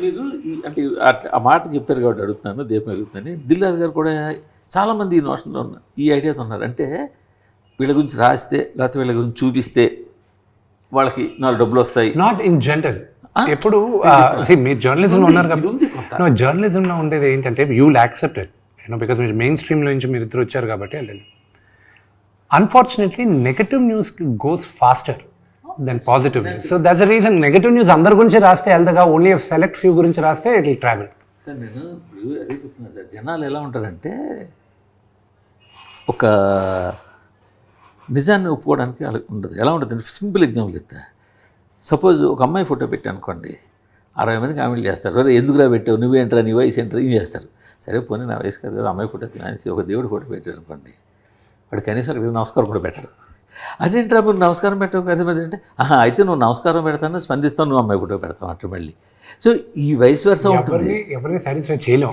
మీరు అంటే ఆ మాట చెప్పారు కాబట్టి అడుగుతున్నాను, దీపం అడుగుతున్నాను. దిల్ రాజు గారు కూడా చాలామంది ఈ నోషన్లో ఉన్నారు, ఈ ఐడియాతో ఉన్నారు. అంటే వీళ్ళ గురించి రాస్తే లేకపోతే వీళ్ళ గురించి చూపిస్తే వాళ్ళకి 4 డబ్బులు వస్తాయి. Not in general. ఎప్పుడు మీరు జర్నలిజంలో ఉన్నారు కాబట్టి జర్నలిజంలో ఉండేది ఏంటంటే you will accept it because మీరు మెయిన్ స్ట్రీమ్లో నుంచి మీరు ఇద్దరు వచ్చారు కాబట్టి. Unfortunately negative news goes faster than positive news. So that's the reason negative news అందరి గురించి రాస్తే వెళ్తగా, ఓన్లీ సెలెక్ట్ ఫ్యూ గురించి రాస్తే ఇట్ విల్ ట్రావెల్. సార్ నేను ఇప్పుడు అదే చెప్తున్నాను సార్, జనాలు ఎలా ఉంటారంటే ఒక నిజాన్ని ఒప్పుకోవడానికి అలా ఉండదు. ఎలా ఉంటుంది, సింపుల్ ఎగ్జాంపుల్ చెప్తా. సపోజ్ ఒక అమ్మాయి ఫోటో పెట్టి అనుకోండి, 60 మంది కామెంట్లు చేస్తారు, అరే ఎందుకురా పెట్టావు, నువ్వేంట్రా, నీ వయసు ఏంట్రా, ఇది చేస్తారు. సరే పోనీ నా వయసు కాదు కదా, అమ్మాయి ఫోటో తీసి ఒక దేవుడి ఫోటో పెట్టారు అనుకోండి, వాడు కనీసం అక్కడ నమస్కారం కూడా పెట్టడు. అదేంట్రా మీరు నమస్కారం పెట్టడం కదా అంటే, అయితే నువ్వు నమస్కారం పెడతాను, స్పందిస్తావు, నువ్వు అమ్మాయి ఫోటో పెడతావు అంటే మళ్ళీ. సో ఈ వయసు వరుస ఉంటుంది, ఎవరిని సాటిస్ఫై చేయలేము.